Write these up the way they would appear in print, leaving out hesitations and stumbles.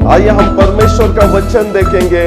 आइए हम परमेश्वर का वचन देखेंगे,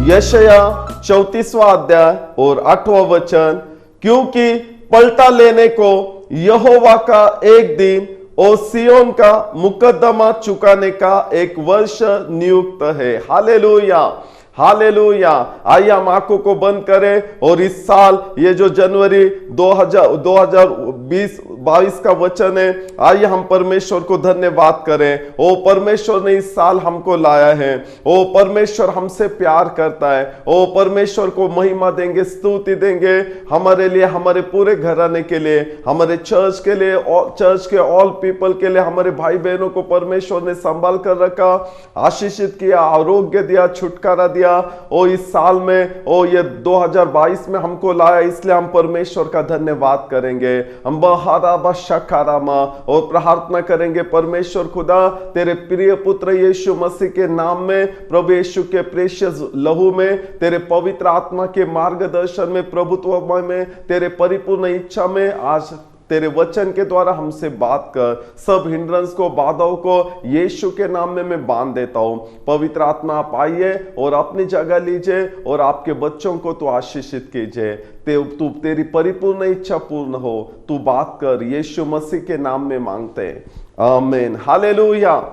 यशाया 34वां अध्याय और 8वां वचन। क्योंकि पलटा लेने को यहोवा का एक दिन और सियोन का मुकद्दमा चुकाने का एक वर्ष नियुक्त है। Hallelujah, hallelujah. आइए हम आंखों को बंद करें और इस साल, ये जो जनवरी 2022 का वचन है, आइए हम परमेश्वर को धन्यवाद करें। ओ परमेश्वर ने इस साल हमको लाया है। ओ परमेश्वर हमसे प्यार करता है। ओ परमेश्वर को महिमा देंगे, स्तुति देंगे हमारे लिए, हमारे पूरे घराने के लिए, हमारे चर्च के लिए, चर्च के ऑल पीपल के लिए। हमारे भाई बहनों को परमेश्वर ने संभाल कर रखा, आशीषित किया, आरोग्य दिया, छुटकारा दिया। ओ इस साल में, ओ ये 2022 में हमको लाया, इसलिए हम परमेश्वर का धन्यवाद करेंगे। हम बहाराबा और प्रार्थना करेंगे, परमेश्वर खुदा तेरे प्रिय पुत्र यीशु मसीह के नाम में, प्रभु यीशु के प्रेशियस लहू में, तेरे पवित्र आत्मा के मार्गदर्शन में, प्रभुत्व में, तेरे परिपूर्ण इच्छा में आज तेरे वचन के द्वारा हमसे बात कर। सब हिंड्रेंस को, बाधाओं को यीशु के नाम में मैं बांध देता हूं। पवित्र आत्मा आप आइए और अपनी जगह लीजिए और आपके बच्चों को तो आशीषित कीजिए। तू तेरी परिपूर्ण इच्छा पूर्ण हो, तू बात कर, यीशु मसीह के नाम में मांगते हैं, आमीन। Hallelujah,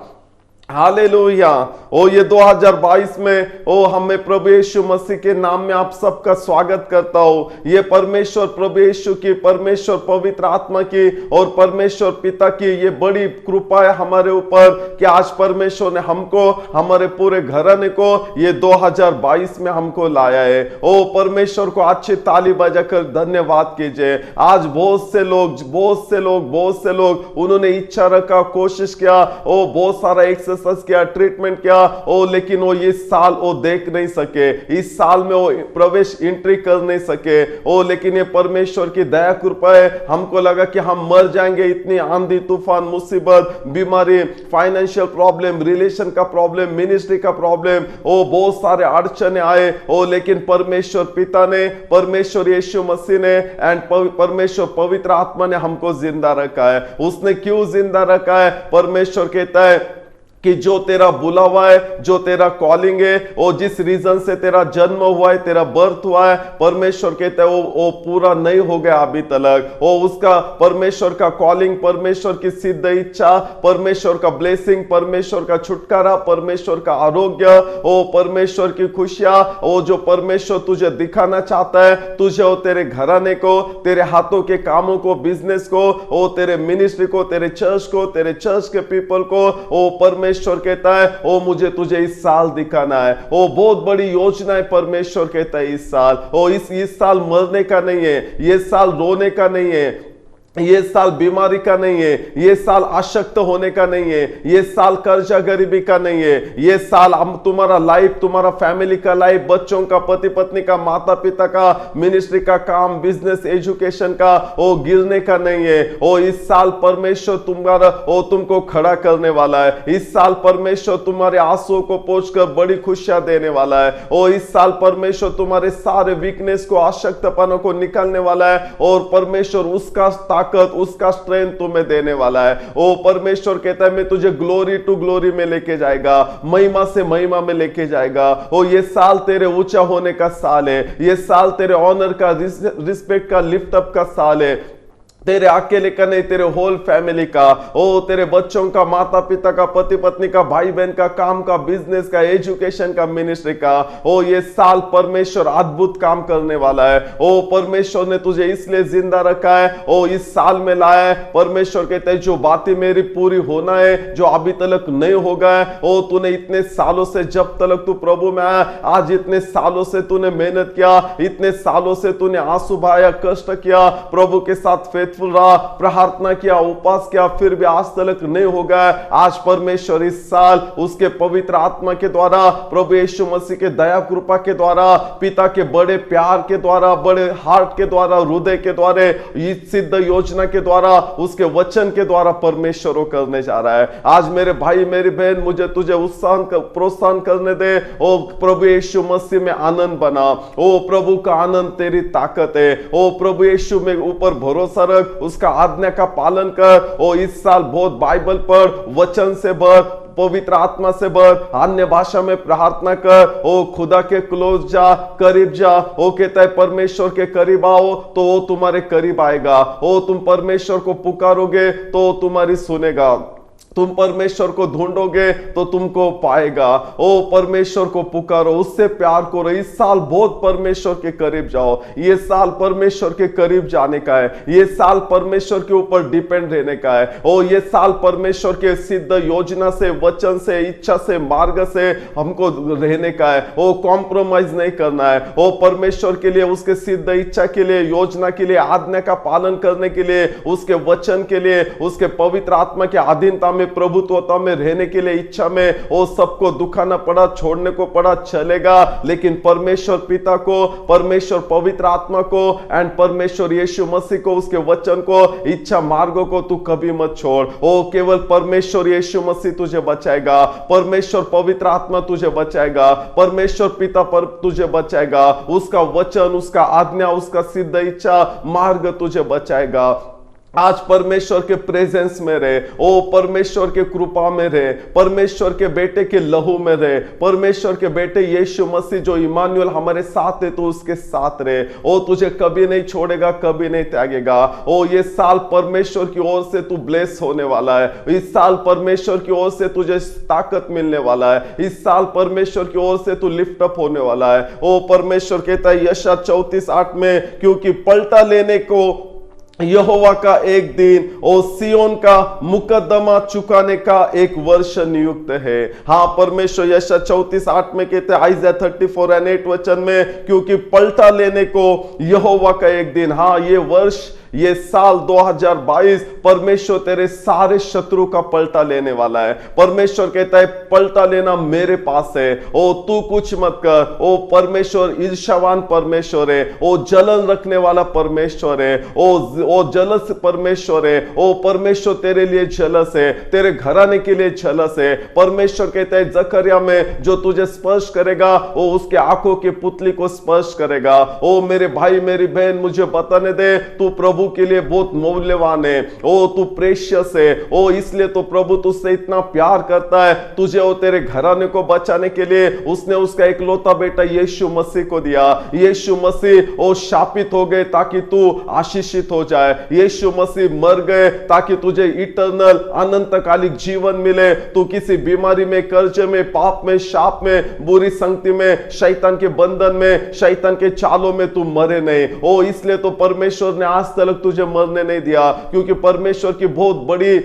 hallelujah. ओ ये 2022 में, ओ हमें प्रभु यीशु मसीह के नाम में आप सबका स्वागत करता हूं। ये परमेश्वर प्रभु यीशु की, परमेश्वर पवित्र आत्मा की और परमेश्वर पिता की ये बड़ी कृपा है हमारे ऊपर कि आज परमेश्वर ने हमको, हमारे पूरे घराने को ये 2022 में हमको लाया है। ओ परमेश्वर को अच्छी ताली बजाकर धन्यवाद कीजिए। आज बहुत से लोग उन्होंने इच्छा रखा, कोशिश किया, ओ बहुत सारा एक्सरसाइज किया, ट्रीटमेंट किया, ओ लेकिन वो इस साल वो देख नहीं सके, इस साल में वो प्रवेश एंट्री कर नहीं सके। ओ लेकिन ये परमेश्वर की दया कृपा है। हमको लगा कि हम मर जाएंगे, इतनी आंधी तूफान, मुसीबत, बीमारी, फाइनेंशियल प्रॉब्लम, रिलेशन का प्रॉब्लम, मिनिस्ट्री का प्रॉब्लम, ओ बहुत सारे अड़चने आए। ओ लेकिन परमेश्वर पिता ने, परमेश्वर यीशु मसीह ने एंड परमेश्वर पवित्र आत्मा ने हमको जिंदा रखा है। उसने क्यों जिंदा रखा है? परमेश्वर कहता है कि जो तेरा बुला हुआ है, जो तेरा कॉलिंग है, वो जिस रीजन से तेरा जन्म हुआ है, तेरा बर्थ हुआ है, परमेश्वर कहता है वो पूरा नहीं हो गया अभी तक। वो उसका, परमेश्वर का कॉलिंग, परमेश्वर की सिद्ध इच्छा, परमेश्वर का ब्लेसिंग, परमेश्वर का छुटकारा, परमेश्वर का आरोग्य, वो परमेश्वर की खुशियां, वो जो परमेश्वर तुझे दिखाना चाहता है, तुझे, वो तेरे घराने को, तेरे हाथों के कामों को, बिजनेस को, वो तेरे मिनिस्ट्री को, तेरे चर्च को, तेरे चर्च के पीपल को, वो परमेश्वर कहता है ओ मुझे तुझे इस साल दिखाना है। ओ बहुत बड़ी योजना है, परमेश्वर कहता है इस साल। ओ इस साल मरने का नहीं है, ये साल रोने का नहीं है, ये साल बीमारी का नहीं है, ये साल अशक्त होने का नहीं है, ये साल कर्जा गरीबी का नहीं है, ये साल तुम्हारा लाइफ, तुम्हारा फैमिली का लाइफ, बच्चों का, पति पत्नी का, माता पिता का, मिनिस्ट्री का काम, बिजनेस, एजुकेशन का, वो गिरने का नहीं है। ओ इस साल परमेश्वर तुम्हारा, ओ तुमको खड़ा करने वाला है। इस साल परमेश्वर तुम्हारे आंसुओं को पोंछकर बड़ी खुशियां देने वाला है। ओ इस साल परमेश्वर तुम्हारे सारे वीकनेस को, अशक्तपनों को निकालने वाला है और परमेश्वर उसका ताकत, उसका स्ट्रेंथ तुम्हें देने वाला है। ओ परमेश्वर कहता है मैं तुझे ग्लोरी टू ग्लोरी में लेके जाएगा, महिमा से महिमा में लेके जाएगा। ओ ये साल तेरे ऊंचा होने का साल है, ये साल तेरे ऑनर का, रिस्पेक्ट का, लिफ्ट अप का साल है। तेरे अकेले का नहीं, तेरे होल फैमिली का, ओ तेरे बच्चों का, माता पिता का, पति पत्नी का, भाई बहन का, काम का, बिजनेस का, एजुकेशन का, मिनिस्ट्री का। ओ ये साल परमेश्वर अद्भुत काम करने वाला है। ओ परमेश्वर ने तुझे इसलिए जिंदा रखा है, ओ इस साल में लाया है। परमेश्वर कहता है जो बातें मेरी पूरी होना है, जो अभी तक नहीं होगा है, ओ तूने इतने सालों से, जब तक तू प्रभु में आया, आज इतने सालों से तूने मेहनत किया, इतने सालों से तूने आंसू बहाया, कष्ट किया, प्रभु के साथ रहा, प्रार्थना किया, उपवास किया, फिर भी आज तक नहीं हो गया। आज परमेश्वर इस साल उसके पवित्र आत्मा के द्वारा, प्रभु यीशु मसीह के दया कृपा के द्वारा, पिता के बड़े प्यार के द्वारा, बड़े हार्ट के द्वारा, हृदय के द्वारा, इस सिद्ध योजना के द्वारा, उसके वचन के द्वारा परमेश्वर वो करने जा रहा है। आज मेरे भाई, मेरी बहन, मुझे तुझे उत्साह, प्रोत्साहन करने दे। ओ प्रभु यीशु मसीह में आनंद बना। ओ प्रभु का आनंद तेरी ताकत है। ओ प्रभु यीशु में ऊपर भरोसा रख, उसका आज्ञा का पालन कर। ओ इस साल बहुत बाइबल पढ़, वचन से बढ़, पवित्र आत्मा से भर, अन्य भाषा में प्रार्थना कर, ओ खुदा के क्लोज जा, करीब जा। ओ कहता है परमेश्वर के करीब आओ तो वो तुम्हारे करीब आएगा। ओ तुम परमेश्वर को पुकारोगे तो तुम्हारी सुनेगा, तुम परमेश्वर को ढूंढोगे तो तुमको पाएगा। ओ परमेश्वर को पुकारो, उससे प्यार करो। इस साल बहुत परमेश्वर के करीब जाओ। ये साल परमेश्वर के करीब जाने का है, ये साल परमेश्वर के ऊपर डिपेंड रहने का है। ओ ये साल परमेश्वर के सिद्ध योजना से, वचन से, इच्छा से, मार्ग से हमको रहने का है। ओ कॉम्प्रोमाइज नहीं करना है। ओ परमेश्वर के लिए, उसके सिद्ध इच्छा के लिए, योजना के लिए, आज्ञा का पालन करने के लिए, उसके वचन के लिए, उसके पवित्र आत्मा के अधीनता में, प्रभुत्वता में रहने के लिए, इच्छा में, वो सबको दुखाना पड़ा, छोड़ने को पड़ा, चलेगा। लेकिन परमेश्वर पिता को, परमेश्वर पवित्र आत्मा को एंड परमेश्वर यीशु मसीह को, उसके वचन को, इच्छा मार्गों को तू कभी मत छोड़। ओ केवल परमेश्वर यीशु मसीह तुझे बचाएगा, परमेश्वर पवित्र आत्मा तुझे बचाएगा, परमेश्वर पिता पर तुझे बचाएगा, उसका वचन, उसका आज्ञा, उसका सिद्ध इच्छा मार्ग तुझे बचाएगा। आज परमेश्वर के प्रेजेंस में रहे, ओ परमेश्वर के कृपा में रहे, परमेश्वर के बेटे के लहू में रहे, परमेश्वर के बेटे यीशु मसीह जो इमानुएल हमारे साथ है, तो उसके साथ रहे। ओ तुझे कभी नहीं छोड़ेगा, कभी नहीं त्यागेगा। ओ ये साल परमेश्वर की ओर से तू ब्लेस होने वाला है। इस साल परमेश्वर की ओर से तुझे ताकत मिलने वाला है। इस साल परमेश्वर की ओर से तू लिफ्ट अप होने वाला है। ओ परमेश्वर कहता है यशायाह 34:8 में, क्योंकि पलटा लेने को यहोवा का एक दिन और सियोन का मुकदमा चुकाने का एक वर्ष नियुक्त है। हाँ, परमेश्वर यशायाह 34:8 में कहते हैं, आइज़ाया 34:8 वचन में, क्योंकि पलटा लेने को यहोवा का एक दिन। हाँ, ये वर्ष, ये साल 2022 परमेश्वर तेरे सारे शत्रु का पलटा लेने वाला है। परमेश्वर कहता है पलटा लेना मेरे पास है। ओ तू कुछ मत कर। ओ परमेश्वर ईर्ष्यावान परमेश्वर है, ओ जलन रखने वाला परमेश्वर है, ओ जलस परमेश्वर है। ओ परमेश्वर तेरे लिए जलस है, तेरे घराने के लिए जलस है। परमेश्वर कहता है जकरिया में, जो तुझे स्पर्श करेगा वो उसके आंखों की पुतली को स्पर्श करेगा। ओ मेरे भाई मेरी बहन, मुझे बताने दे, तू प्रभु के लिए बहुत मूल्यवान है। ओ तू प्रेशियस है। ओ इसलिए तो प्रभु तुझसे इतना प्यार करता है। तुझे और तेरे घराने को बचाने के लिए उसने उसका इकलौता बेटा यीशु मसीह को दिया। यीशु मसीह ओ शापित हो गए ताकि तू आशीषित हो जाए। यीशु मसीह मर गए ताकि तुझे इटर्नल अनंतकालिक जीवन मिले। तू किसी बीमारी में, कर्जे में, पाप में, शाप में, बुरी संगति में, शैतान के बंधन में, शैतान के चालों में तू मरे नहीं। ओ इसलिए तो परमेश्वर ने आज तक तुझे मरने नहीं दिया, क्योंकि परमेश्वर की बहुत बड़ी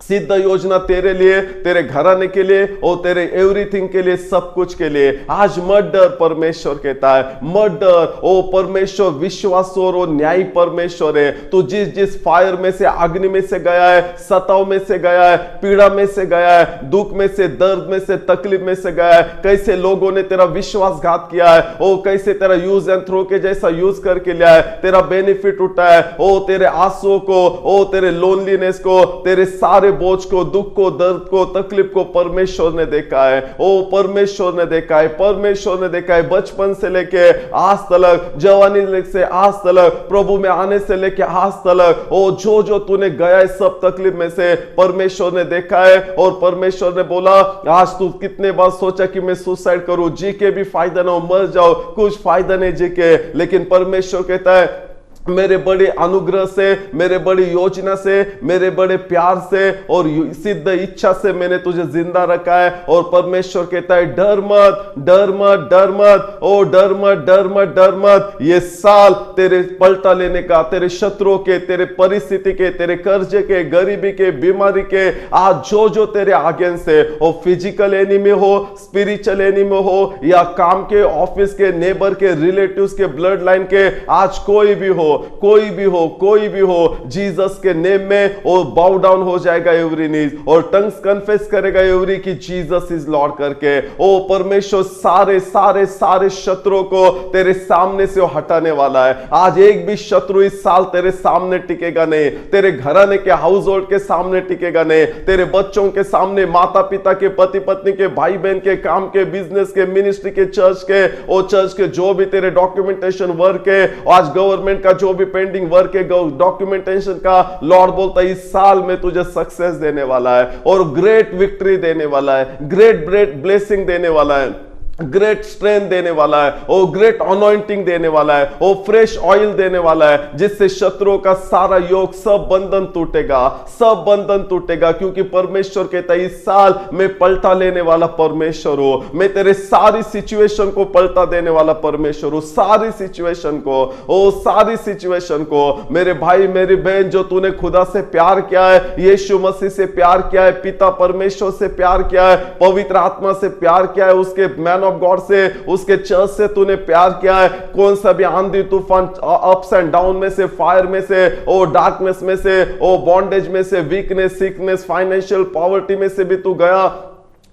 सिद्ध योजना तेरे लिए, तेरे घराने के लिए और तेरे एवरीथिंग के लिए, सब कुछ के लिए। आज मत डर, परमेश्वर कहता है मत डर। ओ परमेश्वर विश्वासोर और न्यायी परमेश्वर है। तू जिस जिस फायर में से, अग्नि में से गया है, सताव में से गया है, पीड़ा में से गया है, दुख में से, दर्द में से, तकलीफ में से गया है, कैसे लोगों ने तेरा विश्वासघात किया है, ओ कैसे तेरा यूज एंड थ्रो के जैसा यूज करके लिया है, तेरा बेनिफिट उठाया है, ओ तेरे आंसुओं को, ओ तेरे लोनलीनेस को, तेरे सारे बोझ को, दुख को, दर्द को, तकलीफ को परमेश्वर ने देखा है। ओ परमेश्वर ने देखा है, परमेश्वर ने देखा है। बचपन से लेके आज तक, जवानी से आज तक, प्रभु में आने से लेके आज तक, ओ जो जो तूने गया है सब तकलीफ में से परमेश्वर ने देखा है। और परमेश्वर ने बोला, आज तू कितने बार सोचा कि मैं सुसाइड करूं, जी के भी फायदा ना हो, मर जाओ, कुछ फायदा नहीं जी के। लेकिन परमेश्वर कहता है मेरे बड़े अनुग्रह से, मेरे बड़ी योजना से, मेरे बड़े प्यार से और सिद्ध इच्छा से मैंने तुझे जिंदा रखा है। और परमेश्वर कहता है डर मत, डर मत, डर मत, ओ डर मत, डर मत, डर मत। ये साल तेरे पलटा लेने का, तेरे शत्रुओं के, तेरे परिस्थिति के, तेरे कर्जे के, गरीबी के, बीमारी के, आज जो जो तेरे अगेंस्ट है, वो फिजिकल एनिमी हो, स्पिरिचुअल एनिमी हो, या काम के, ऑफिस के, नेबर के, रिलेटिव्स के, ब्लड लाइन के, आज कोई भी हो, कोई भी हो, कोई भी हो, जीसस के नेम में और बाउ डाउन हो जाएगा एवरी नीज, और टंग्स कन्फेस करेगा एवरी कि जीसस इज लॉर्ड करके। ओ परमेश्वर सारे सारे सारे शत्रुओं को तेरे सामने से हटाने वाला है। आज एक भी शत्रु इस साल तेरे सामने टिकेगा नहीं, तेरे घराने के, हाउस होल्ड के सामने टिकेगा नहीं, तेरे बच्चों के सामने, माता पिता के, पति पत्नी के, भाई बहन के, काम के, बिजनेस के, मिनिस्ट्री के, चर्च के, और चर्च के जो भी तेरे डॉक्यूमेंटेशन वर्क है, आज गवर्नमेंट का जो जो भी पेंडिंग वर्क है डॉक्यूमेंटेशन का, लॉर्ड बोलता है इस साल में तुझे सक्सेस देने वाला है और ग्रेट विक्ट्री देने वाला है, ग्रेट ब्लेसिंग देने वाला है, ग्रेट स्ट्रेंथ देने वाला है, ओ ग्रेट अनॉइंटिंग देने वाला है, ओ फ्रेश ऑयल देने वाला है, जिससे शत्रुओं का सारा योग, सब बंधन टूटेगा, सब बंधन टूटेगा। क्योंकि परमेश्वर कहता है इस साल मैं पलटा लेने वाला परमेश्वर हूं, मैं तेरे सारी सिचुएशन को पलटा देने वाला परमेश्वर हूं, सारी सिचुएशन को, ओ सारी सिचुएशन को। मेरे भाई मेरी बहन, जो तूने खुदा से प्यार किया है, यीशु मसीह से प्यार किया है, पिता परमेश्वर से प्यार किया है, पवित्र आत्मा से प्यार किया है, उसके मैन ऑफ गॉड से, उसके चर्च से तूने प्यार किया है, कौन सा भी आंधी तूफान, अप्स एंड डाउन में से, फायर में से, ओ डार्कनेस में से, ओ बॉन्डेज में से, वीकनेस, सिकनेस, फाइनेंशियल पॉवर्टी में से भी तू गया,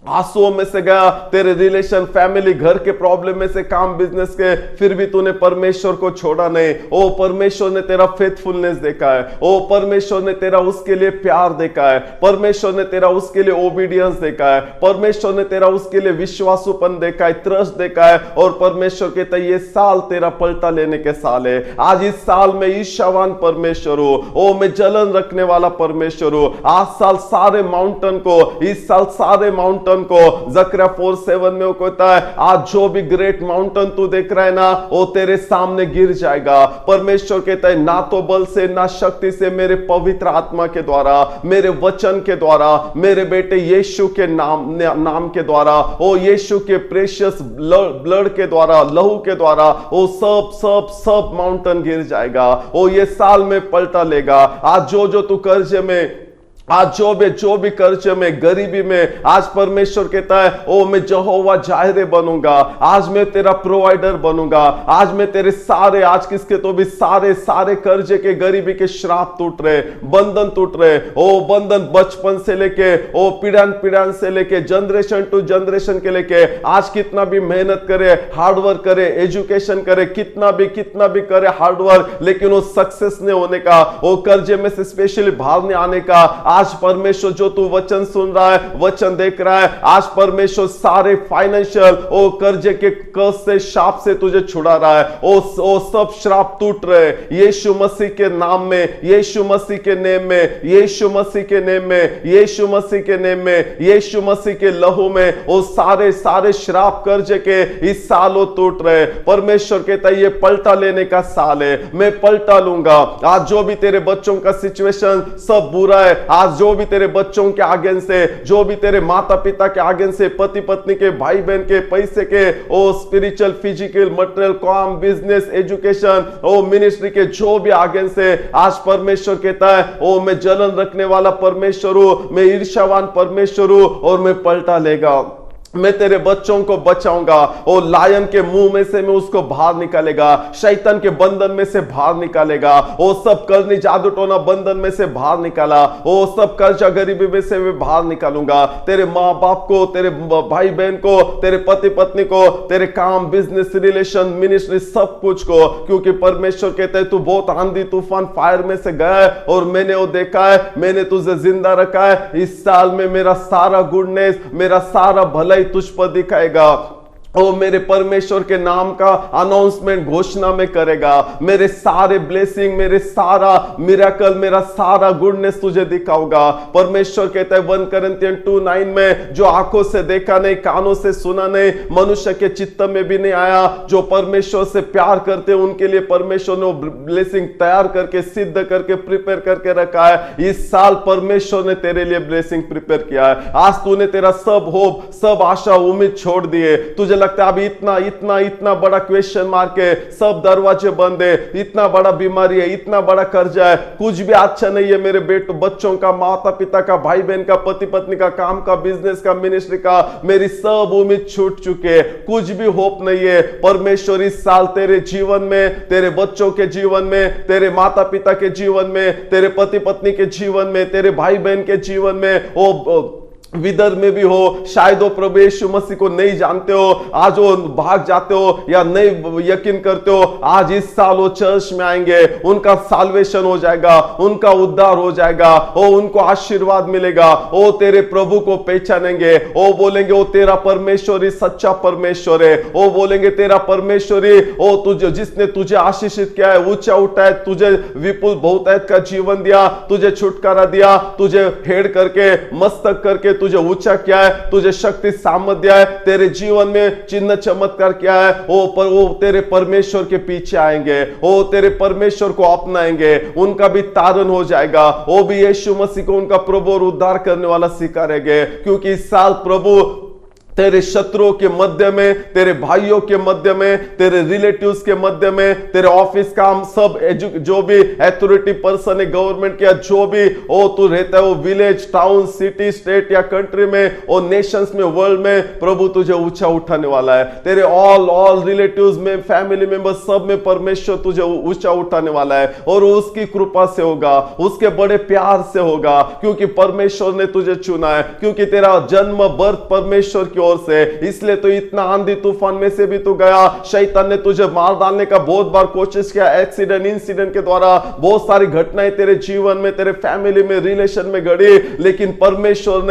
आंसुओं में से गया, तेरे रिलेशन, फैमिली, घर के प्रॉब्लम में से, काम, बिजनेस के, फिर भी तूने परमेश्वर को छोड़ा नहीं। ओ परमेश्वर ने तेरा फेथफुलनेस देखा है, ओ परमेश्वर ने तेरा उसके लिए प्यार देखा है, परमेश्वर ने तेरा उसके लिए ओबीडियंस देखा है, परमेश्वर ने तेरा उसके लिए विश्वासूपन देखा है, ट्रस्ट देखा है। और परमेश्वर कहता है ये साल तेरा पलटा लेने के साल है। आज इस साल में ईर्ष्यावान परमेश्वर हो, ओ मैं जलन रखने वाला परमेश्वर हो। आज साल सारे माउंटेन को, इस साल सारे माउंटेन को, जकरिया 4:7 में वो कहता है आज जो भी ग्रेट माउंटेन तू देख रहा है ना, वो तेरे सामने गिर जाएगा। परमेश्वर कहता है ना तो बल से ना शक्ति से, मेरे पवित्र आत्मा के द्वारा, मेरे वचन के द्वारा, मेरे बेटे यीशु के नाम के द्वारा, ओ यीशु के प्रेशियस ब्लड के द्वारा, लहू के द्वारा, वो सब सब सब माउंटेन गिर जाएगा। ओ ये साल में पलटा लेगा। आज जो तू कर्जे में, आज जो भी कर्ज में, गरीबी में, आज परमेश्वर कहता है ओ मैं यहोवा जाहिरे बनूंगा, आज मैं तेरा प्रोवाइडर बनूंगा, आज मैं तेरे सारे, आज किसके तो भी सारे कर्जे के, गरीबी के श्राप टूट रहे, बंधन टूट रहे। ओ बंधन बचपन से लेके, ओ पीढ़ान से लेके, जनरेशन टू जनरेशन के लेके, आज कितना भी मेहनत करे, हार्डवर्क करे, एजुकेशन करे, कितना भी करे हार्डवर्क, लेकिन वो सक्सेस नहीं होने का, वो कर्जे में से स्पेशली बाहर नहीं आने का। आज परमेश्वर, जो तू वचन सुन रहा है, वचन देख रहा है, आज परमेश्वर सारे फाइनेंशियल, ओ कर्जे के कर्ज से, शाप से तुझे छुड़ा रहा है। ओ सब श्राप टूट रहे यीशु मसीह के नाम में, यीशु मसीह के नेम में, यीशु मसीह के नेम में, यीशु मसीह के नेम में, यीशु मसीह के लहू में, ओ सारे श्राप कर्जे के इस साल वो टूट रहे। परमेश्वर कहता है ये पलटा लेने का साल है, मैं पलटा लूंगा। आज जो भी तेरे बच्चों का सिचुएशन सब बुरा है, आज जो भी तेरे बच्चों के आगे से, जो भी तेरे माता पिता के आगे से, पति पत्नी के, भाई बहन के, पैसे के, ओ स्पिरिचुअल, फिजिकल, मटेरियल, काम, बिजनेस, एजुकेशन, ओ मिनिस्ट्री के, जो भी आगे से, आज परमेश्वर कहता है ओ मैं जलन रखने वाला परमेश्वर हूं, मैं ईर्ष्यावान परमेश्वर हूं और मैं पलटा लेगा। मैं तेरे बच्चों को बचाऊंगा, ओ लायन के मुंह में से मैं उसको बाहर निकालेगा, शैतान के बंधन में से बाहर निकालेगा, ओ सब करनी, जादू टोना बंधन में से बाहर निकाला, ओ सब कर्जा गरीबी में से मैं बाहर निकालूंगा। तेरे माँ बाप को, तेरे भाई बहन को, तेरे पति पत्नी को, तेरे काम, बिजनेस, रिलेशन, मिनिस्ट्री, सब कुछ को। क्योंकि परमेश्वर कहते हैं तू बहुत आंधी तूफान, फायर में से गया है और मैंने वो देखा है, मैंने तुझे जिंदा रखा है। इस साल में मेरा सारा गुडनेस, मेरा सारा भलाई तुझ पर दिखाएगा। ओ मेरे परमेश्वर के नाम का अनाउंसमेंट, घोषणा में करेगा। मेरे सारे ब्लेसिंग, मेरे सारा मिरेकल, मेरा सारा गुडनेस तुझे दिखाऊंगा। परमेश्वर कहता है 1 कोरिन्थियन 2:9 में, जो आंखों से देखा नहीं, कानों से सुना नहीं, मनुष्य के चित्त में भी नहीं आया, जो परमेश्वर से प्यार करते हैं उनके लिए परमेश्वर ने वो ब्लेसिंग तैयार करके, सिद्ध करके, प्रिपेयर करके रखा है। इस साल परमेश्वर ने तेरे लिए ब्लेसिंग प्रिपेयर किया है। आज तूने तेरा सब होप, सब आशा, उम्मीद छोड़ दिए। तुझे लगता है अभी इतना बड़ा क्वेश्चन मार्क है, सब दरवाजे बंद है, इतना बड़ा बीमारी है, इतना बड़ा कर्जा है, कुछ भी अच्छा नहीं है मेरे बेटों, बच्चों का, माता पिता का, भाई बहन का, पति पत्नी का, काम का, बिजनेस का, मिनिस्ट्री का, मेरी सब उम्मीद छूट चुके, कुछ भी होप नहीं है। परमेश्वर इस साल तेरे जीवन में, तेरे बच्चों के जीवन में, तेरे माता पिता के जीवन में, तेरे पति पत्नी के जीवन में, तेरे भाई बहन के जीवन में, ओ विदर में भी हो, शायद वो प्रभु यीशु मसीह को नहीं जानते हो, आज वो भाग जाते हो या नहीं यकीन करते हो, आज इस साल वो चर्च में आएंगे, उनका साल्वेशन हो जाएगा, उनका उद्धार हो जाएगा, ओ उनको आशीर्वाद मिलेगा, ओ तेरे प्रभु को पहचानेंगे, ओ बोलेंगे ओ तेरा परमेश्वर ही सच्चा परमेश्वर है, ओ बोलेंगे तेरा परमेश्वर ही, ओ तुझे जिसने तुझे आशीषित किया है, ऊंचा उठाया, तुझे विपुल बहुतायत का जीवन दिया, तुझे छुटकारा दिया, तुझे हेड़ करके मस्तक करके तुझे ऊंचा किया है, तुझे शक्ति सामर्थ दिया है, तेरे जीवन में चिन्ह चमत्कार किया है, वो तेरे परमेश्वर के पीछे आएंगे, वो तेरे परमेश्वर को अपनाएंगे, उनका भी तारण हो जाएगा, वो भी यीशु मसीह को उनका प्रभु और उद्धार करने वाला स्वीकारेंगे, क्योंकि इस साल प्रभु तेरे शत्रुओं के मध्य में, तेरे भाइयों के मध्य में, तेरे रिलेटिव्स के मध्य में, तेरे ऑफिस काम सब जो भी अथॉरिटी पर्सन है गवर्नमेंट के, जो भी ओ तू रहता है, वो विलेज, टाउन, सिटी, स्टेट या कंट्री में, ओ नेशंस में, वर्ल्ड में, प्रभु तुझे ऊंचा उठाने वाला है। तेरे ऑल रिलेटिव्स में, फैमिली मेंबर्स सब में परमेश्वर तुझे ऊंचा उठाने वाला है, और उसकी कृपा से होगा, उसके बड़े प्यार से होगा, क्योंकि परमेश्वर ने तुझे चुना है, क्योंकि तेरा जन्म बर्थ परमेश्वर की से, इसलिए तो इतना आंधी तूफान में से भी तू गया, शैतान ने तुझे मार डालने का बहुत बार कोशिश किया, एक्सीडेंट इंसिडेंट के द्वारा बहुत सारी घटनाएं तेरे जीवन में, तेरे फैमिली में, रिलेशन में घड़ी, लेकिन परमेश्वर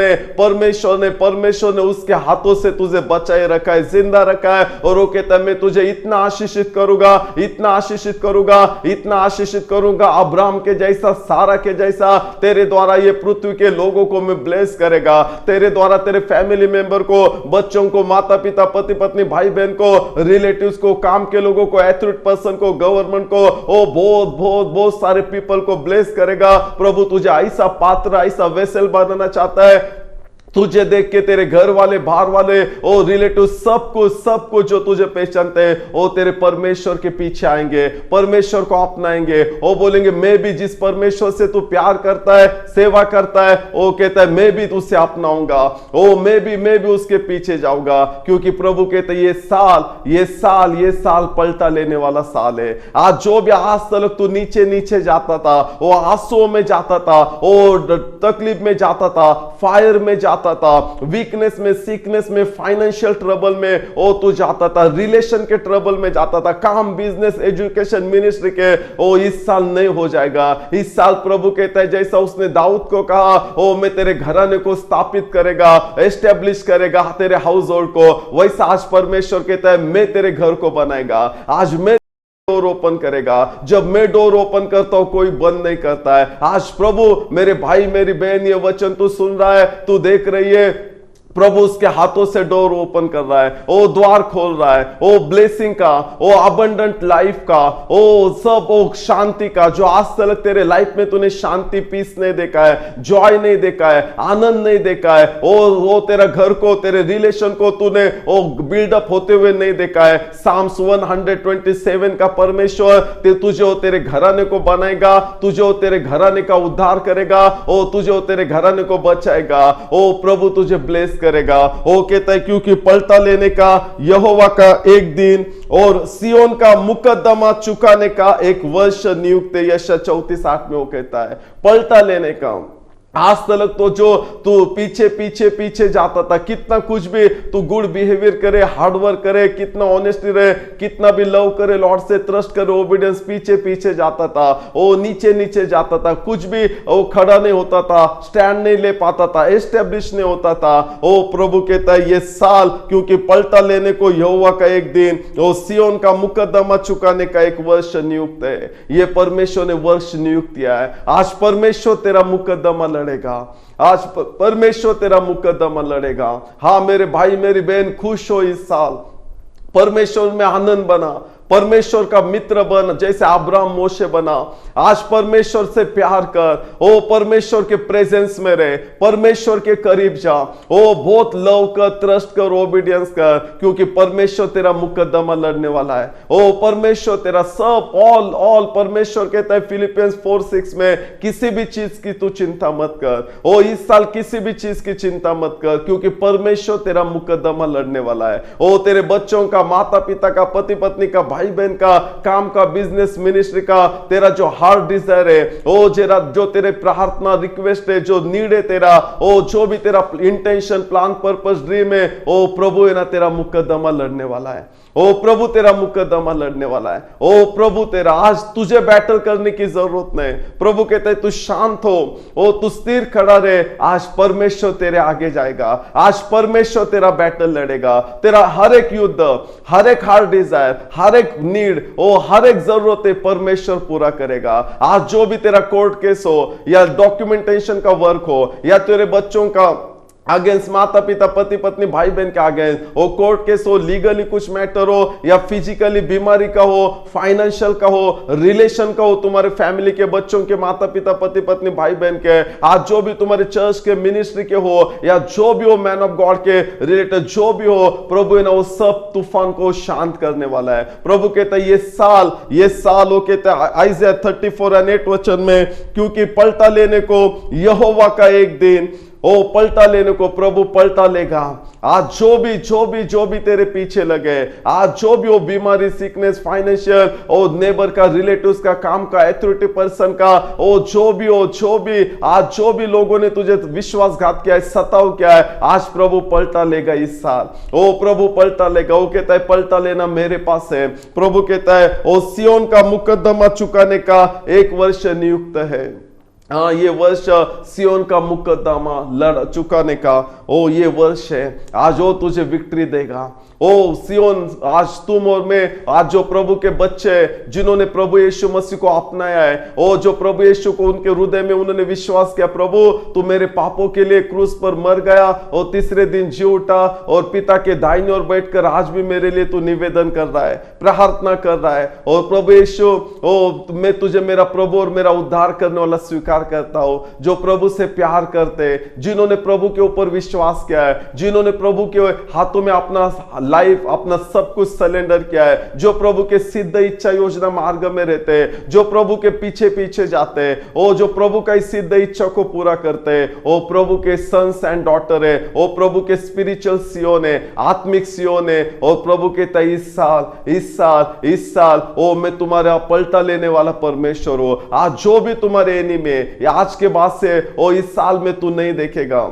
ने उसके हाथों से तुझे बचाए रखा है, जिंदा रखा है, और वो कहता है मैं तुझे इतना आशीषित करूंगा, इतना आशीषित करूंगा, इतना आशीषित करूंगा, अब्राहम के जैसा, सारा के जैसा, तेरे द्वारा ये पृथ्वी के लोगों को मैं ब्लेस करेगा, तेरे द्वारा तेरे फैमिली मेंबर को, बच्चों को, माता पिता, पति पत्नी, भाई बहन को, रिलेटिव्स को, काम के लोगों को, एथॉरिटी पर्सन को, गवर्नमेंट को, ओ बहुत सारे पीपल को ब्लेस करेगा। प्रभु तुझे ऐसा पात्र, ऐसा वेसल बनाना चाहता है, तुझे देख के तेरे घर वाले, बाहर वाले, ओ रिलेटिव, सबको जो तुझे पहचानते हैं, ओ तेरे परमेश्वर के पीछे आएंगे, परमेश्वर को अपनाएंगे, ओ बोलेंगे मैं भी जिस परमेश्वर से तू प्यार करता है, सेवा करता है, ओ कहता है मैं भी तुझसे अपनाऊंगा, ओ मैं भी उसके पीछे जाऊंगा, क्योंकि प्रभु कहते हैं ये साल पलटा लेने वाला साल है। आज जो भी आज तक तू नीचे जाता था, वो आंसुओं में जाता था, ओ तकलीफ में जाता था, फायर में जाता था, वीकनेस में, सिकनेस में, फाइनेंशियल ट्रबल में ओ तू जाता था, रिलेशन के ट्रबल में जाता था, काम, बिजनेस, एजुकेशन, मिनिस्ट्री के, ओ इस साल नहीं हो जाएगा। इस साल प्रभु कहता है जैसा उसने दाऊद को कहा, ओ मैं तेरे घराने को स्थापित करेगा, एस्टेब्लिश करेगा तेरे हाउस होल्ड को, वैसा आज परमेश्वर कहता है मैं तेरे घर को बनाएगा। आज मैं डोर ओपन करेगा, जब मैं डोर ओपन करता हूं कोई बंद नहीं करता है। आज प्रभु, मेरे भाई मेरी बहन, ये वचन तू सुन रहा है, तू देख रही है, प्रभु उसके हाथों से डोर ओपन कर रहा है, ओ द्वार खोल रहा है, ओ ब्लेसिंग का, ओ अबंडेंट लाइफ का, ओ सब, ओ शांति का, जो आज तक तेरे लाइफ में तूने शांति, पीस नहीं देखा है, जॉय नहीं देखा है, आनंद नहीं देखा है, ओ तेरा घर को, तेरे रिलेशन को तूने ओ बिल्डअप होते हुए नहीं देखा है। साम्स 127 का परमेश्वर तुझे तेरे घराने को बनाएगा, तुझे तेरे घराने का उद्धार करेगा, ओ तुझे तेरे घराने को बचाएगा, ओ प्रभु तुझे ब्लेस करेगा। वो कहता है क्योंकि पलटा लेने का यहोवा का एक दिन और सियोन का मुकद्दमा चुकाने का एक वर्ष नियुक्त है। यशायाह 34:8 में वो कहता है पलटा लेने का। आज तक तो जो तू पीछे जाता था, कितना कुछ भी तू गुड बिहेवियर करे, हार्डवर्क करे, कितना ऑनेस्टी रहे, कितना भी लव करे, लॉर्ड से ट्रस्ट करे, ओबीडियंस, पीछे जाता था, वो नीचे जाता था, कुछ भी वो खड़ा नहीं होता था, स्टैंड नहीं ले पाता था, एस्टेब्लिश नहीं होता था। ओ प्रभु कहता है ये साल क्योंकि पलटा लेने को यहोवा का एक दिन, वो सियोन का मुकद्दमा चुकाने का एक वर्ष नियुक्त है। ये परमेश्वर ने वर्ष नियुक्त किया है। आज परमेश्वर तेरा मुकद्दमा लड़ेगा, आज परमेश्वर तेरा मुकद्दमा लड़ेगा। हाँ मेरे भाई मेरी बहन, खुश हो इस साल, परमेश्वर में आनंद बना, परमेश्वर का मित्र बन, जैसे अब्राहम मोशे बना। आज परमेश्वर से प्यार कर, ओ परमेश्वर के प्रेजेंस में रहे, परमेश्वर के करीब जा, ओ बहुत लव कर, ट्रस्ट कर, ओबीडियंस कर, क्योंकि परमेश्वर तेरा मुकद्दमा लड़ने वाला है। ओ परमेश्वर तेरा सब ऑल परमेश्वर कहता है फिलिपियंस 4:6 में किसी भी चीज की तू चिंता मत कर। ओ इस साल किसी भी चीज की चिंता मत कर, क्योंकि परमेश्वर तेरा मुकद्दमा लड़ने वाला है। ओ तेरे बच्चों का, माता पिता का, पति पत्नी का, भाई बहन का काम का, बिजनेस, मिनिस्ट्री का, तेरा जो हार्ट डिजायर है, ओ जेरा जो तेरे प्रार्थना, रिक्वेस्ट है, जो नीड है तेरा, ओ जो भी तेरा इंटेंशन, प्लान, पर्पस, ड्रीम है, ओ प्रभु है ना तेरा मुकद्दमा लड़ने वाला है। ओ प्रभु तेरा मुकद्दमा लड़ने वाला है। ओ प्रभु तेरा, आज तुझे बैटल करने की जरूरत नहीं। प्रभु कहते हैं तू शांत हो, ओ तू स्थिर खड़ा रहे, आज परमेश्वर तेरे आगे जाएगा, आज परमेश्वर तेरा बैटल लड़ेगा। तेरा हर एक युद्ध, हर एक हार्ट डिजायर, हर एक नीड, ओ हर एक जरूरत है परमेश्वर पूरा करेगा। आज जो भी तेरा कोर्ट केस हो या डॉक्यूमेंटेशन का वर्क हो या तेरे बच्चों का अगेंस्ट, माता पिता, पति पत्नी, भाई बहन के अगेंस्ट, वो कोर्ट केस हो, लीगली कुछ मैटर हो या फिजिकली बीमारी का हो, फाइनेंशियल का हो, रिलेशन का हो, तुम्हारे फैमिली के, बच्चों के, माता पिता, पति पत्नी, भाई बहन के, आज जो भी तुम्हारे चर्च के, मिनिस्ट्री के हो या जो भी हो, मैन ऑफ गॉड के रिलेटेड जो भी हो, प्रभु है ना वो सब तूफान को शांत करने वाला है। प्रभु कहता है ये साल हो, कहता है आइज़ाया 34:8 वचन में, क्योंकि पलटा लेने को यहोवा का एक दिन, ओ पलटा लेने को प्रभु पलटा लेगा। आज जो भी तेरे पीछे लगे, आज जो भी हो बीमारी, सिकनेस, फाइनेंशियल, ओ नेबर का, रिलेटिव्स का, काम का, अथॉरिटी पर्सन का, ओ जो भी हो, आज जो भी लोगों ने तुझे विश्वासघात किया है, सताव किया है, आज प्रभु पलटा लेगा इस साल। ओ प्रभु पलटा लेगा। वो कहता है पलटा लेना मेरे पास है। प्रभु कहता है ओ सियोन का मुकद्दमा चुकाने का एक वर्ष नियुक्त है। हाँ, ये वर्ष सियोन का मुकद्दमा लड़ चुकाने का ओ ये वर्ष है। आज वो तुझे विक्ट्री देगा। ओ सियोन, आज तुम और मैं, आज जो प्रभु के बच्चे जिन्होंने प्रभु यीशु मसीह को अपनाया है, ओ जो प्रभु यीशु को उनके हृदय में उन्होंने विश्वास किया, प्रभु तू मेरे पापों के लिए क्रूस पर मर गया और तीसरे दिन जी उठा और पिता के दाहिने ओर बैठकर आज भी मेरे लिए तू निवेदन कर रहा है, प्रार्थना कर रहा है। और प्रभु यीशु, ओ मैं तुझे मेरा प्रभु और मेरा उद्धार करने वाला स्वीकार करता हूं। जो प्रभु से प्यार करते, जिन्होंने प्रभु के ऊपर विश्वास किया है, जिन्होंने प्रभु के हाथों में अपना लाइफ, अपना सब कुछ सरेंडर किया है, जो प्रभु के सिद्ध इच्छा योजना मार्ग में रहते हैं, जो प्रभु के पीछे पीछे जाते हैं, ओ जो प्रभु का इस सिद्ध इच्छा को पूरा करते हैं, ओ प्रभु के सन्स एंड डॉटर है, ओ प्रभु के स्पिरिचुअल सियोन है, आत्मिक सियोन है। और प्रभु कहता है इस साल ओ मैं तुम्हारा पलटा लेने वाला परमेश्वर हो। आज जो भी तुम्हारे एनिमी है, आज के बाद से ओ इस साल में तू नहीं देखेगा,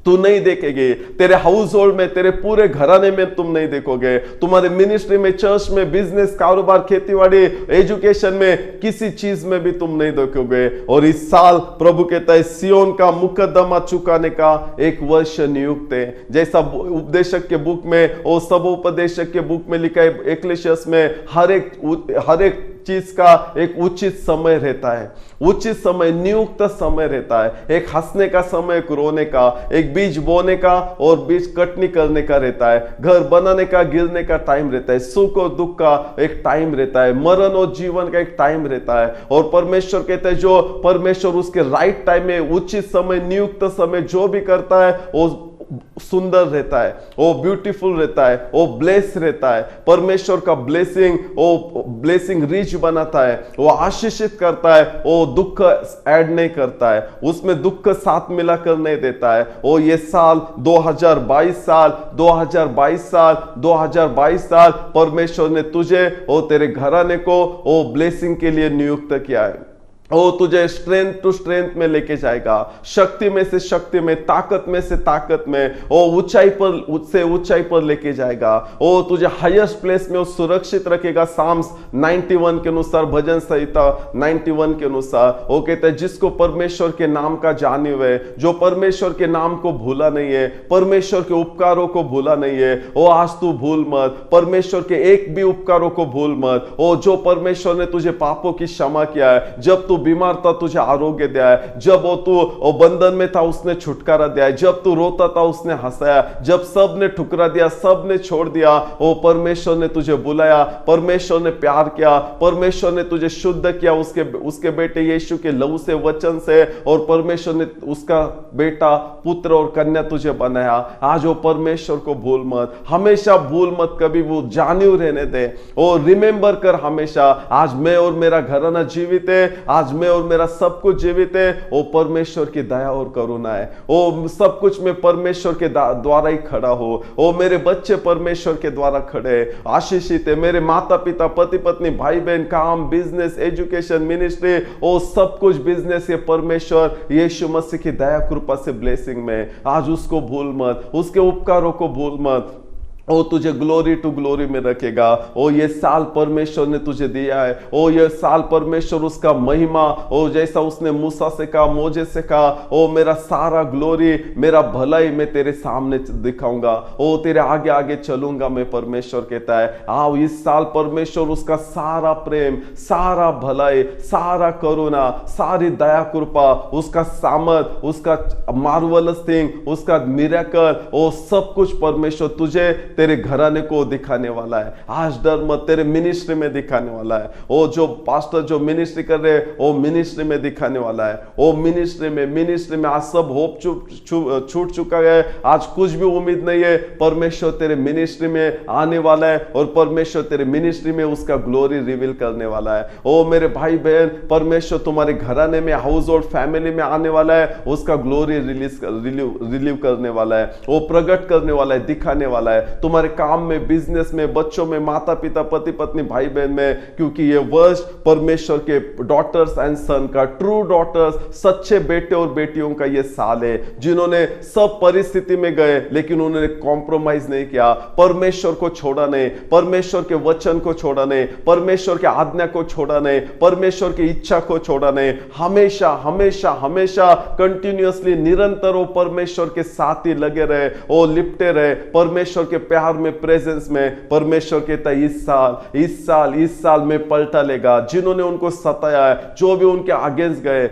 तू नहीं देखेगे। तेरे हाउस होल्ड में, तेरे पूरे घराने में तुम नहीं देखोगे, तुम्हारे मिनिस्ट्री में, चर्च में, बिजनेस, कारोबार, खेतीबाड़ी, एजुकेशन में, किसी चीज में भी तुम नहीं देखोगे। और इस साल प्रभु कहता है सियोन का मुकद्दमा चुकाने का एक वर्ष नियुक्त है। जैसा उपदेशक के बुक में, और सब उपदेशक के बुक में लिखा है, एक्लेशियस में, हर एक चीज का एक उचित समय रहता है, उचित समय, नियुक्त समय रहता है। एक हंसने का समय, एक रोने का, एक बीज बोने का और बीज कटनी करने का रहता है, घर बनाने का, गिरने का टाइम रहता है, सुख और दुख का एक टाइम रहता है, मरण और जीवन का एक टाइम रहता है। और परमेश्वर कहते हैं जो परमेश्वर उसके राइट टाइम में, उचित समय, नियुक्त समय जो भी करता है वो सुंदर रहता है, वो ब्यूटीफुल रहता है, वो ब्लेस रहता है। परमेश्वर का ब्लेसिंग रिच बनाता है, वो आशीषित करता है, वो दुख ऐड नहीं करता है, उसमें दुख साथ मिलाकर नहीं देता है। वो ये साल 2022 साल परमेश्वर ने तुझे और तेरे घराने को वो ब्लेसिंग के लिए नियुक्त किया है। वो तुझे स्ट्रेंथ टू स्ट्रेंथ में लेके जाएगा, शक्ति में से शक्ति में, ताकत में से ताकत में, वो ऊंचाई पर से ऊंचाई पर लेके जाएगा। वो तुझे हाईएस्ट प्लेस में वो सुरक्षित रखेगा। साम्स 91 के अनुसार, भजन संहिता 91 के अनुसार वो कहता है जिसको परमेश्वर के नाम का जाने हुए, जो परमेश्वर के नाम को भूला नहीं है, परमेश्वर के उपकारों को भूला नहीं है, वो आज तू भूल मत, परमेश्वर के एक भी उपकारों को भूल मत। वो जो परमेश्वर ने तुझे पापों की क्षमा किया है, जब तू बीमार था तुझे आरोग्य दिया है, जब वो तू बंधन में था उसने छुटकारा दिया है, जब तू रोता था उसने हंसाया, जब सब ने ठुकरा दिया, सब ने छोड़ दिया, वो परमेश्वर ने तुझे बुलाया, परमेश्वर ने प्यार किया, परमेश्वर ने तुझे शुद्ध किया उसके बेटे यीशु के लहू से, वचन से, और परमेश्वर ने उसका बेटा, पुत्र और कन्या तुझे बनाया। आज वो परमेश्वर को भूल मत, हमेशा भूल मत, कभी वो जानियो रहने दे, और रिमेंबर कर हमेशा, आज मैं और मेरा घराना जीवित है, आज आज मैं और मेरा सब कुछ जीवित है वो परमेश्वर की दया और करुणा है। वो सब कुछ में परमेश्वर के द्वारा ही खड़ा हो। वो मेरे बच्चे परमेश्वर के द्वारा खड़े आशीषित है। मेरे माता पिता, पति पत्नी, भाई बहन, काम, बिजनेस, एजुकेशन, मिनिस्ट्री, वो सब कुछ बिजनेस ये परमेश्वर यीशु मसीह की दया कृपा से ब्लेसिंग में। आज उसको भूल मत, उसके उपकारों को भूल मत। ओ तुझे ग्लोरी टू ग्लोरी में रखेगा। ओ ये साल परमेश्वर ने तुझे दिया है। ओ ये साल परमेश्वर उसका महिमा, ओ जैसा उसने मूसा से कहा, मोजे से कहा, ओ मेरा सारा ग्लोरी, मेरा भलाई मैं तेरे सामने दिखाऊंगा। ओ तेरे आगे आगे चलूंगा मैं, परमेश्वर कहता है। आओ इस साल परमेश्वर उसका सारा प्रेम, सारा भलाई, सारा करुणा, सारी दया कृपा, उसका सामर्थ, उसका मार्वलस थिंग, उसका मिरेकल, ओ सब कुछ परमेश्वर तुझे, तेरे घराने को दिखाने वाला है। आज डर मत, तेरे मिनिस्ट्री में दिखाने वाला है। वो जो पास्टर जो मिनिस्ट्री कर रहे हैं वो मिनिस्ट्री में दिखाने वाला है। वो मिनिस्ट्री में आज सब होप छूट चुका है। आज कुछ भी उम्मीद नहीं है। परमेश्वर तेरे मिनिस्ट्री में आने वाला है और परमेश्वर तेरे मिनिस्ट्री में उसका ग्लोरी रिवील करने वाला है। ओ मेरे भाई बहन, परमेश्वर तुम्हारे घराने में, हाउस होल्ड फैमिली में आने वाला है, उसका ग्लोरी रिलीव करने वाला है। वो प्रकट करने वाला है, दिखाने वाला है तुम्हारे काम में, बिजनेस में, बच्चों में, माता पिता, पति पत्नी, भाई बहन में। क्योंकि ये वर्ष परमेश्वर के डॉटर्स एंड सन का, ट्रू डॉटर्स, सच्चे बेटे और बेटियों का ये साल है, जिन्होंने सब परिस्थिति में गए लेकिन उन्होंने कॉम्प्रोमाइज नहीं किया, परमेश्वर को छोड़ा नहीं, परमेश्वर के वचन को छोड़ा नहीं, परमेश्वर के आज्ञा को छोड़ा नहीं, परमेश्वर की इच्छा को छोड़ा नहीं। हमेशा हमेशा हमेशा कंटिन्यूअसली, निरंतर वो परमेश्वर के साथ ही लगे रहे, वो लिपटे रहे परमेश्वर के प्यार में, प्रेजेंस में। परमेश्वर कहता है इस साल में पलटा लेगा। जिन्होंने उनको सताया है, जो भी उनके अगेंस्ट गए,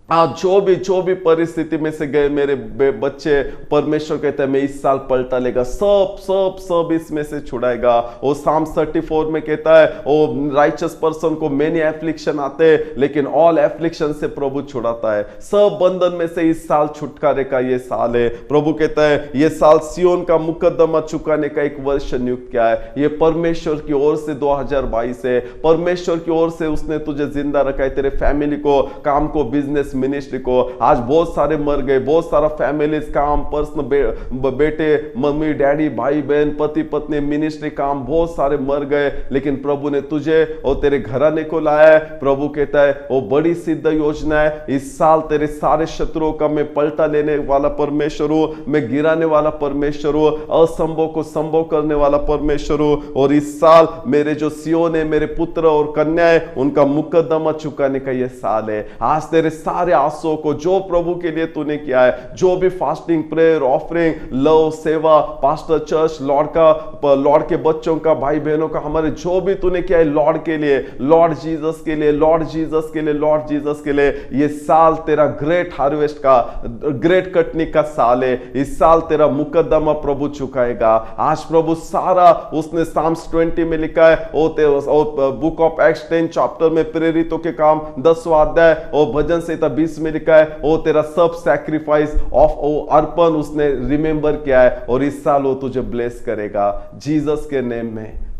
आज जो भी परिस्थिति में से गए मेरे बच्चे, परमेश्वर कहता है मैं इस साल पलटा लेगा, सब इसमें से छुड़ाएगा। वो साम 34 में कहता है वो राइचस पर्सन को मेनी एफ्लिक्शन आते हैं लेकिन ऑल एफ्लिक्शन से प्रभु छुड़ाता है। सब बंधन में से इस साल छुटकारे का ये साल है। प्रभु कहता है ये साल सियोन का मुकदमा चुकाने का एक वर्ष नियुक्त किया है। ये परमेश्वर की ओर से 2022 है। परमेश्वर की ओर से उसने तुझे जिंदा रखा है, तेरे फैमिली को, काम को, बिजनेस, मिनिस्ट्री को। आज बहुत सारे मर गए, बहुत सारा फैमिलीज, काम, पर्सनल, बेटे, मम्मी, डैडी, भाई बहन, पति पत्नी, मिनिस्ट्री, काम, बहुत सारे मर गए लेकिन प्रभु ने तुझे और तेरे घराने को लाया है। प्रभु कहता है वो बड़ी सिद्ध योजना है। इस साल तेरे सारे शत्रुओं का मैं पलटा लेने वाला परमेश्वर हूं, मैं गिराने वाला परमेश्वर हूं, असंभव को संभव करने वाला परमेश्वर हूं। और इस साल मेरे जो सियोन है, मेरे पुत्र और कन्या है, उनका मुकदमा चुकाने का यह साल है। आज तेरे सारे आंसुओं को जो प्रभु के लिए तूने किया है, जो भी फास्टिंग, प्रेयर, ऑफरिंग, लव, सेवा, पास्टर, चर्च, लॉर्ड के बच्चों का, भाई बहनों का, हमारे जो भी तूने किया है लॉर्ड के लिए, लॉर्ड जीसस के लिए, लॉर्ड जीसस के लिए, लॉर्ड जीसस के लिए, ये साल तेरा ग्रेट हार्वेस्ट का, ग्रेट कटनी का साल है। इस साल तेरा मुकदमा प्रभु चुकाएगा। आज प्रभु सारा उसने साम्स 20 में लिखा है, बुक ऑफ एक्ट्स 10 चैप्टर में प्रेरितों के काम 10वां अध्याय और भजन संहिता 20 में लिखा है वो तेरा सब सैक्रिफाइस ऑफ अर्पण उसने रिमेंबर किया है और इस साल वो तुझे ब्लेस करेगा जीसस के नेम में।